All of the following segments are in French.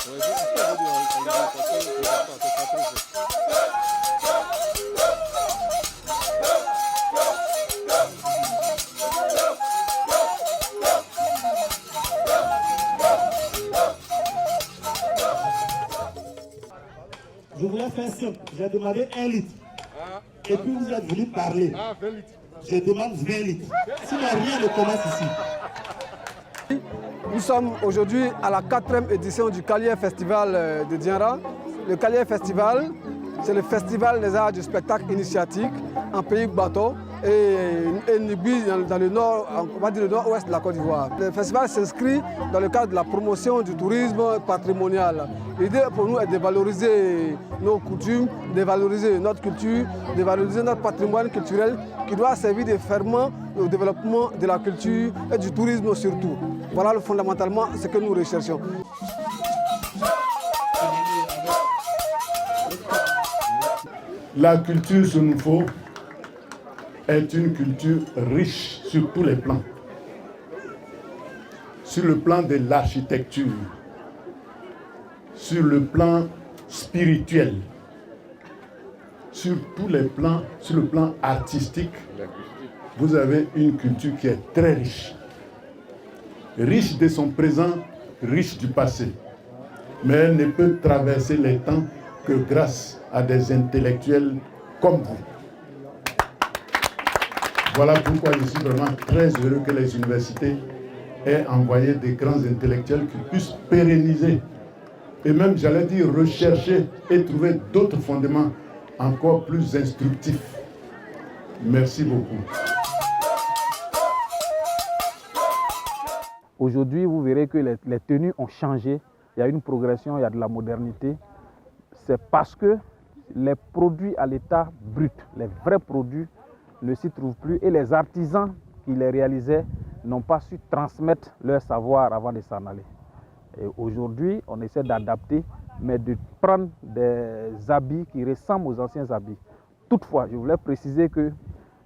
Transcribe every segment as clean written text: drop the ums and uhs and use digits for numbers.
Je voulais faire simple. J'ai demandé 1 litre. Et puis vous êtes venu parler. Je demande 20 litres. Sinon rien ne commence ici. Nous sommes aujourd'hui à la 4e édition du Kalié Festival de Dianra. Le Kalié Festival, c'est le festival des arts du spectacle initiatique en pays Bato et Nibi dans le nord, on va dire le nord-ouest de la Côte d'Ivoire. Le festival s'inscrit dans le cadre de la promotion du tourisme patrimonial. L'idée pour nous est de valoriser nos coutumes, de valoriser notre culture, de valoriser notre patrimoine culturel qui doit servir de ferment au développement de la culture et du tourisme surtout. Voilà fondamentalement ce que nous recherchons. La culture Sénoufo est une culture riche sur tous les plans. Sur le plan de l'architecture, sur le plan spirituel, sur tous les plans, sur le plan artistique, vous avez une culture qui est très riche. Riche de son présent, riche du passé. Mais elle ne peut traverser les temps que grâce à des intellectuels comme vous. Voilà pourquoi je suis vraiment très heureux que les universités aient envoyé des grands intellectuels qui puissent pérenniser et même, j'allais dire, rechercher et trouver d'autres fondements encore plus instructifs. Merci beaucoup. Aujourd'hui, vous verrez que les tenues ont changé. Il y a une progression, il y a de la modernité. C'est parce que les produits à l'état brut, les vrais produits, ne s'y trouvent plus et les artisans qui les réalisaient n'ont pas su transmettre leur savoir avant de s'en aller. Et aujourd'hui, on essaie d'adapter, mais de prendre des habits qui ressemblent aux anciens habits. Toutefois, je voulais préciser que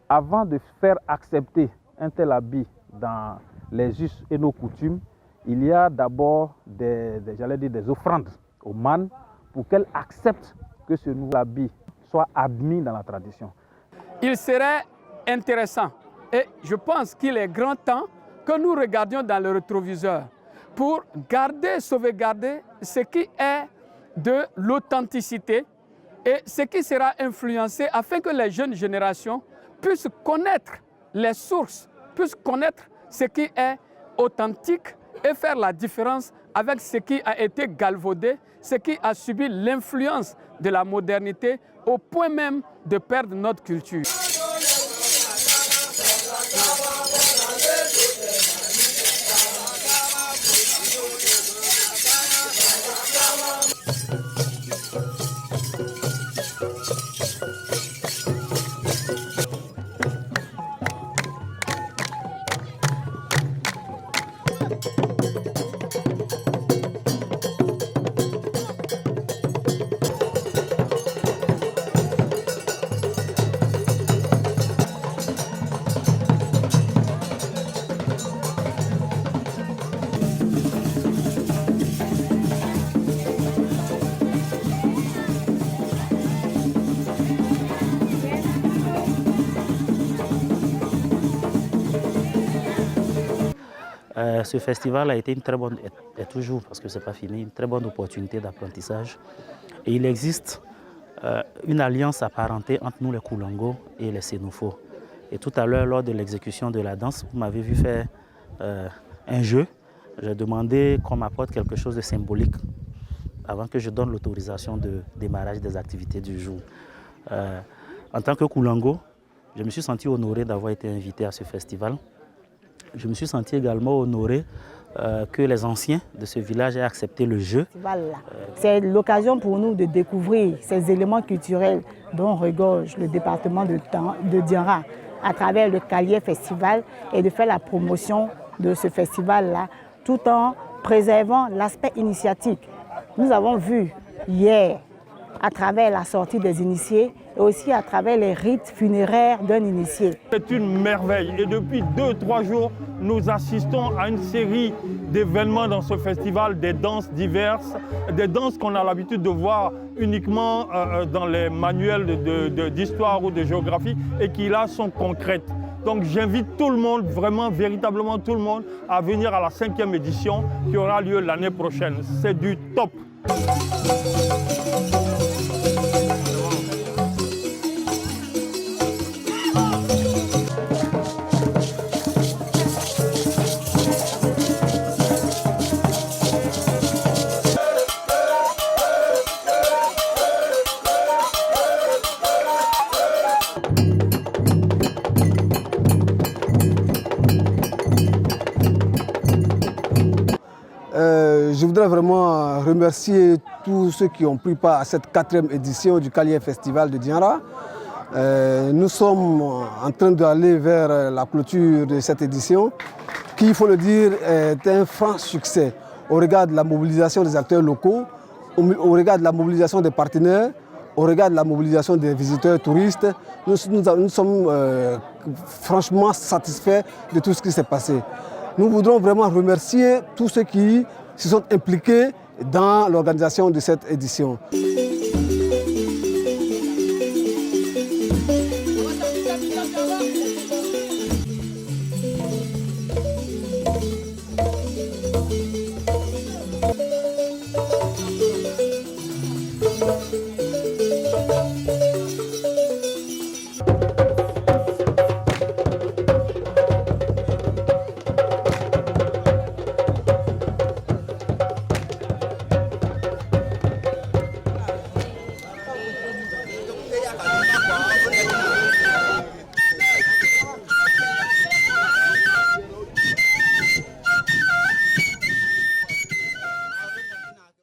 avant de faire accepter un tel habit dans les us et nos coutumes, il y a d'abord des offrandes aux mânes pour qu'elles acceptent que ce nouvel habit soit admis dans la tradition. Il serait intéressant et je pense qu'il est grand temps que nous regardions dans le rétroviseur pour garder, sauvegarder ce qui est de l'authenticité et ce qui sera influencé afin que les jeunes générations puissent connaître les sources, puissent connaître ce qui est authentique et faire la différence avec ce qui a été galvaudé, ce qui a subi l'influence de la modernité au point même de perdre notre culture. Ce festival a été une très bonne, et toujours, parce que ce n'est pas fini, une très bonne opportunité d'apprentissage. Et il existe une alliance apparentée entre nous les Koulongo et les Sénoufo. Et tout à l'heure, lors de l'exécution de la danse, vous m'avez vu faire un jeu. J'ai demandé qu'on m'apporte quelque chose de symbolique avant que je donne l'autorisation de démarrage des activités du jour. En tant que Koulongo, je me suis senti honoré d'avoir été invité à ce festival. Je me suis senti également honoré que les anciens de ce village aient accepté le jeu. C'est l'occasion pour nous de découvrir ces éléments culturels dont regorge le département de Dianra à travers le Kalié Festival et de faire la promotion de ce festival-là tout en préservant l'aspect initiatique. Nous avons vu hier, à travers la sortie des initiés et aussi à travers les rites funéraires d'un initié. C'est une merveille et depuis 2-3 jours, nous assistons à une série d'événements dans ce festival, des danses diverses, des danses qu'on a l'habitude de voir uniquement dans les manuels d'histoire ou de géographie et qui là sont concrètes. Donc j'invite tout le monde, vraiment, véritablement tout le monde, à venir à la 5e édition qui aura lieu l'année prochaine. C'est du top. Je voudrais vraiment remercier tous ceux qui ont pris part à cette 4e édition du Kalié Festival de Dianra. Nous sommes en train d'aller vers la clôture de cette édition qui, il faut le dire, est un franc succès au regard de la mobilisation des acteurs locaux, au regard de la mobilisation des partenaires, au regard de la mobilisation des visiteurs touristes. Nous sommes franchement satisfaits de tout ce qui s'est passé. Nous voudrons vraiment remercier tous ceux qui se sont impliqués dans l'organisation de cette édition.